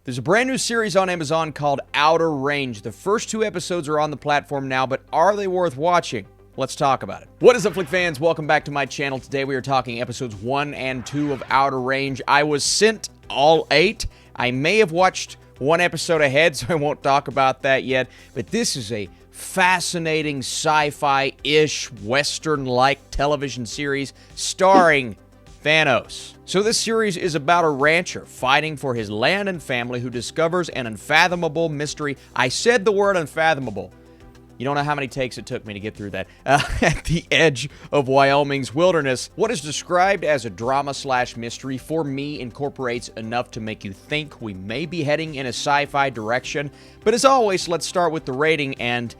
There's a brand new series on Amazon called Outer Range. The first 2 episodes are on the platform now, but are they worth watching? Let's talk about it. What is up, Flick fans? Welcome back to my channel. Today we are talking episodes 1 and 2 of Outer Range. I was sent all 8. I may have watched one episode ahead, so I won't talk about that yet, but this is a fascinating sci-fi-ish, Western-like television series starring Thanos. So this series is about a rancher fighting for his land and family who discovers an unfathomable mystery. I said the word unfathomable. You don't know how many takes it took me to get through that. At the edge of Wyoming's wilderness. What is described as a drama/mystery for me incorporates enough to make you think we may be heading in a sci-fi direction. But as always, let's start with the rating, and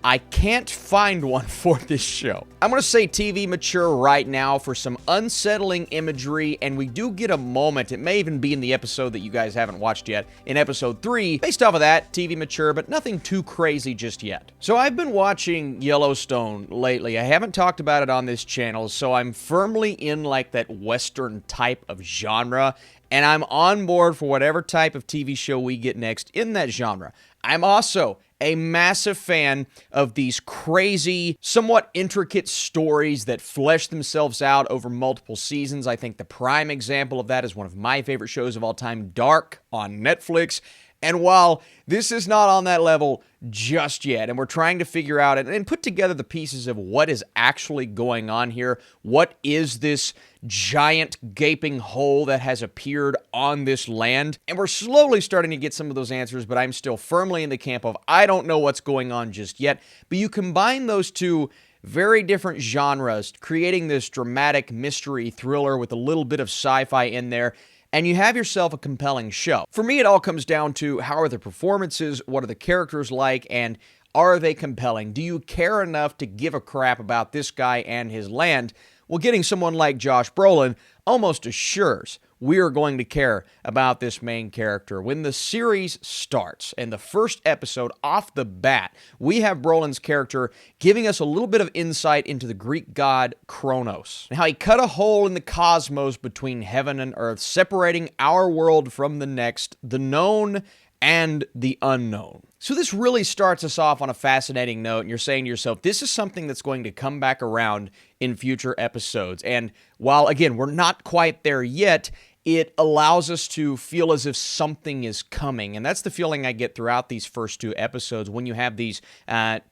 I can't find one for this show. I'm going to say TV mature right now for some unsettling imagery, and we do get a moment, it may even be in the episode that you guys haven't watched yet, in episode 3. Based off of that, TV mature, but nothing too crazy just yet. So I've been watching Yellowstone lately. I haven't talked about it on this channel, so I'm firmly in like that Western type of genre, and I'm on board for whatever type of TV show we get next in that genre. I'm also a massive fan of these crazy, somewhat intricate stories that flesh themselves out over multiple seasons. I think the prime example of that is one of my favorite shows of all time, Dark, on Netflix. And while this is not on that level just yet, and we're trying to figure out and put together the pieces of what is actually going on here, what is this giant gaping hole that has appeared on this land? And we're slowly starting to get some of those answers, but I'm still firmly in the camp of I don't know what's going on just yet. But you combine those two very different genres, creating this dramatic mystery thriller with a little bit of sci-fi in there, and you have yourself a compelling show. For me, it all comes down to how are the performances, what are the characters like, and are they compelling? Do you care enough to give a crap about this guy and his land? Well, getting someone like Josh Brolin almost assures we are going to care about this main character. When the series starts, and the first episode off the bat, we have Brolin's character giving us a little bit of insight into the Greek god Kronos, and how he cut a hole in the cosmos between heaven and earth, separating our world from the next, the known and the unknown. So this really starts us off on a fascinating note, and you're saying to yourself, this is something that's going to come back around in future episodes. And while, again, we're not quite there yet, it allows us to feel as if something is coming. And that's the feeling I get throughout these first 2 episodes when you have these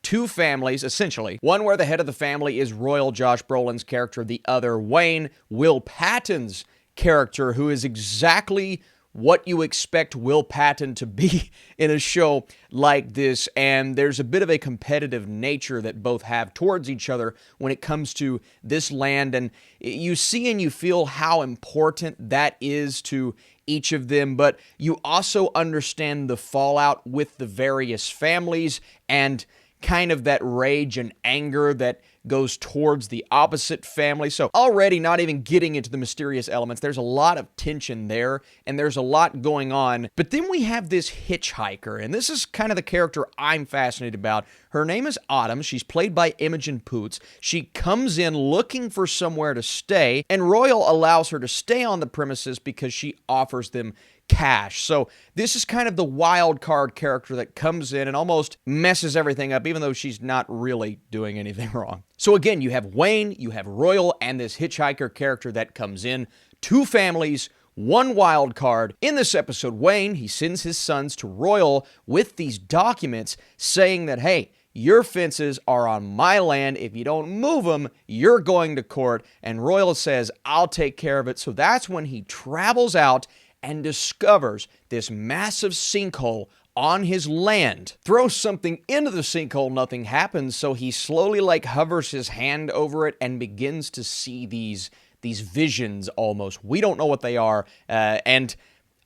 2 families, essentially. One where the head of the family is Royal, Josh Brolin's character. The other, Wayne, Will Patton's character, who is exactly what you expect Will Patton to be in a show like this, and there's a bit of a competitive nature that both have towards each other when it comes to this land, and you see and you feel how important that is to each of them, but you also understand the fallout with the various families and kind of that rage and anger that goes towards the opposite family. So already not even getting into the mysterious elements, there's a lot of tension there, and there's a lot going on. But then we have this hitchhiker, and this is kind of the character I'm fascinated about. Her name is Autumn. She's played by Imogen Poots. She comes in looking for somewhere to stay, and Royal allows her to stay on the premises because she offers them cash. So this is kind of the wild card character that comes in and almost messes everything up, even though she's not really doing anything wrong. So again, you have Wayne, you have Royal, and this hitchhiker character that comes in. 2 families, 1 wild card. In this episode, Wayne, he sends his sons to Royal with these documents saying that, hey, your fences are on my land. If you don't move them, you're going to court. And Royal says, I'll take care of it. So that's when he travels out and discovers this massive sinkhole on his land, throws something into the sinkhole, nothing happens, so he slowly hovers his hand over it and begins to see these visions almost. We don't know what they are, and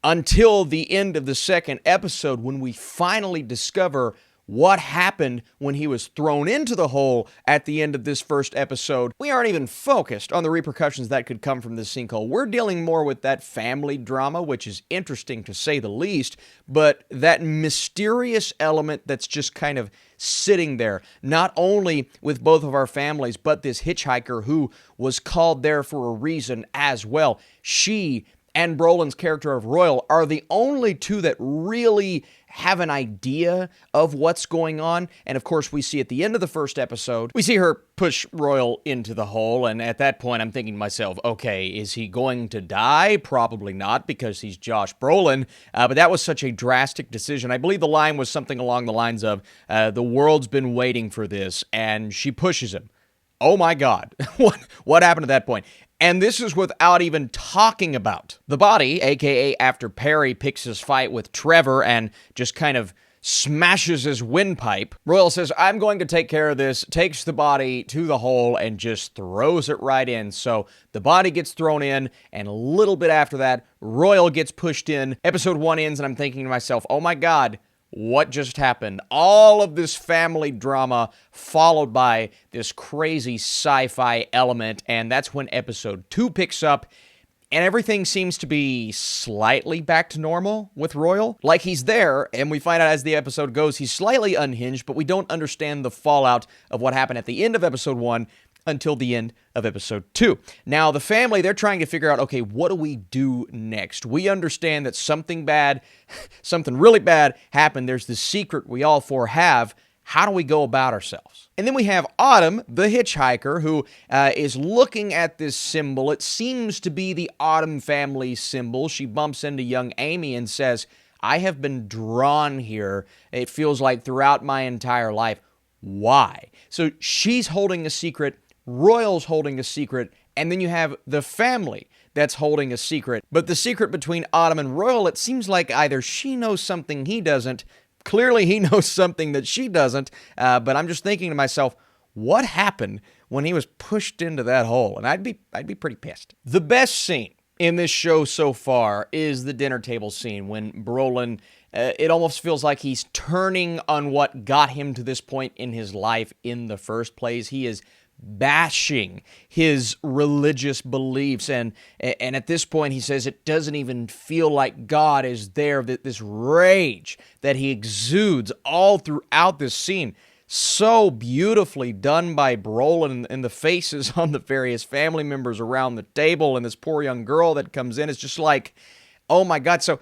until the end of the second episode, when we finally discover what happened when he was thrown into the hole at the end of this first episode, we aren't even focused on the repercussions that could come from this sinkhole. We're dealing more with that family drama, which is interesting to say the least, but that mysterious element that's just kind of sitting there, not only with both of our families, but this hitchhiker who was called there for a reason as well. She and Brolin's character of Royal are the only two that really have an idea of what's going on. And of course, we see at the end of the first episode, we see her push Royal into the hole. And at that point, I'm thinking to myself, okay, is he going to die? Probably not, because he's Josh Brolin. But that was such a drastic decision. I believe the line was something along the lines of, the world's been waiting for this, and she pushes him. Oh my God, what happened at that point? And this is without even talking about the body, aka after Perry picks his fight with Trevor and just kind of smashes his windpipe. Royal says, I'm going to take care of this, takes the body to the hole and just throws it right in. So the body gets thrown in, and a little bit after that, Royal gets pushed in. Episode 1 ends, and I'm thinking to myself, oh my God, what just happened? All of this family drama followed by this crazy sci-fi element, and that's when episode 2 picks up, and everything seems to be slightly back to normal with Royal. Like he's there, and we find out as the episode goes, he's slightly unhinged, but we don't understand the fallout of what happened at the end of episode 1 until the end of episode 2. Now, the family, they're trying to figure out, okay, what do we do next? We understand that something bad, something really bad happened. There's this secret we all four have. How do we go about ourselves? And then we have Autumn, the hitchhiker, who is looking at this symbol. It seems to be the Autumn family symbol. She bumps into young Amy and says, I have been drawn here, it feels like, throughout my entire life. Why? So she's holding a secret. Royal's holding a secret, and then you have the family that's holding a secret. But the secret between Autumn and Royal, it seems like either she knows something he doesn't, clearly he knows something that she doesn't, but I'm just thinking to myself, what happened when he was pushed into that hole? And I'd be pretty pissed. The best scene in this show so far is the dinner table scene when Brolin, it almost feels like he's turning on what got him to this point in his life in the first place. He is bashing his religious beliefs, and at this point he says it doesn't even feel like God is there. That this rage that he exudes all throughout this scene, so beautifully done by Brolin, and the faces on the various family members around the table, and this poor young girl that comes in is just like, oh my God. So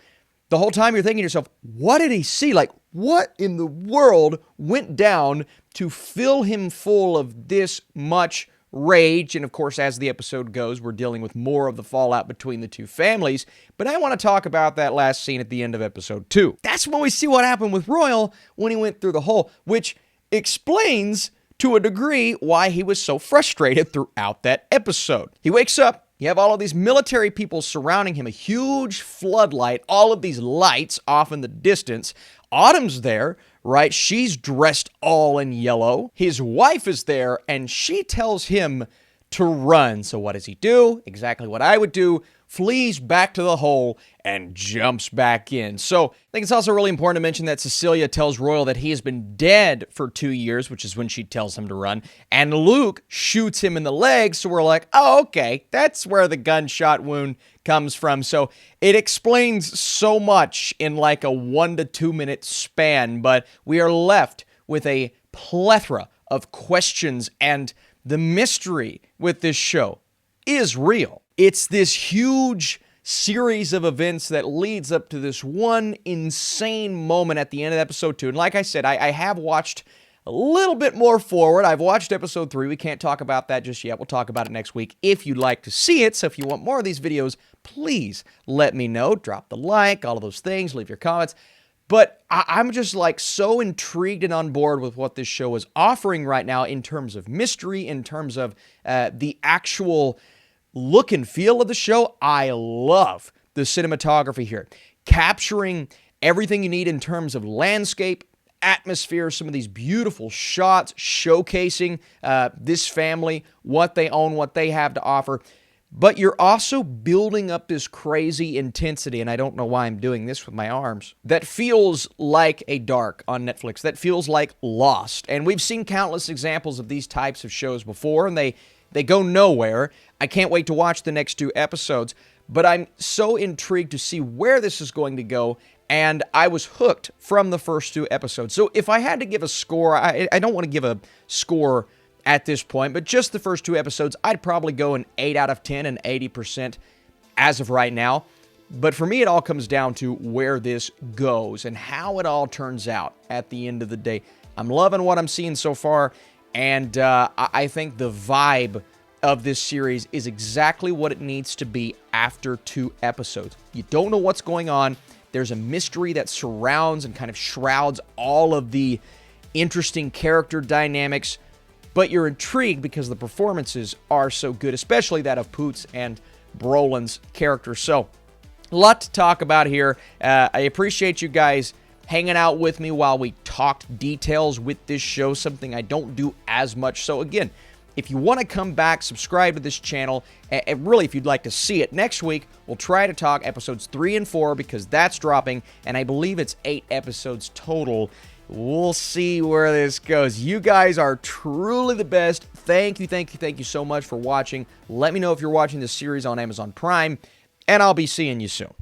the whole time you're thinking to yourself, what did he see? Like, what in the world went down to fill him full of this much rage? And of course, as the episode goes, we're dealing with more of the fallout between the two families. But I want to talk about that last scene at the end of episode 2. That's when we see what happened with Royal when he went through the hole, which explains to a degree why he was so frustrated throughout that episode. He wakes up. You have all of these military people surrounding him, a huge floodlight, all of these lights off in the distance. Autumn's there, right? She's dressed all in yellow. His wife is there, and she tells him to run. So what does he do? Exactly what I would do. Flees back to the hole and jumps back in. So I think it's also really important to mention that Cecilia tells Royal that he has been dead for 2 years, which is when she tells him to run. And Luke shoots him in the leg. So we're like, oh, okay, that's where the gunshot wound comes from. So it explains so much in like a 1 to 2 minute span, but we are left with a plethora of questions, and the mystery with this show is real. It's this huge series of events that leads up to this one insane moment at the end of episode 2. And like I said, I have watched a little bit more forward. I've watched episode 3. We can't talk about that just yet. We'll talk about it next week if you'd like to see it. So if you want more of these videos, please let me know. Drop the like, all of those things, leave your comments. But I'm just like so intrigued and on board with what this show is offering right now in terms of mystery, in terms of the actual look and feel of the show. I love the cinematography here, capturing everything you need in terms of landscape, atmosphere, some of these beautiful shots showcasing this family, what they own, what they have to offer. But you're also building up this crazy intensity, and I don't know why I'm doing this with my arms, that feels like a Dark on Netflix, that feels like Lost. And we've seen countless examples of these types of shows before, and they go nowhere. I can't wait to watch the next 2 episodes, but I'm so intrigued to see where this is going to go, and I was hooked from the first 2 episodes. So if I had to give a score, I don't want to give a score at this point, but just the first 2 episodes, I'd probably go an 8 out of 10 and 80% as of right now. But for me, it all comes down to where this goes and how it all turns out at the end of the day. I'm loving what I'm seeing so far, and I think the vibe of this series is exactly what it needs to be after 2 episodes. You don't know what's going on. There's a mystery that surrounds and kind of shrouds all of the interesting character dynamics, but you're intrigued because the performances are so good, especially that of Poots and Brolin's character. So, a lot to talk about here. I appreciate you guys hanging out with me while we talked details with this show, something I don't do as much. So again, if you want to come back, subscribe to this channel, and really if you'd like to see it, next week we'll try to talk episodes 3 and 4 because that's dropping, and I believe it's 8 episodes total. We'll see where this goes. You guys are truly the best. Thank you so much for watching. Let me know if you're watching this series on Amazon Prime, and I'll be seeing you soon.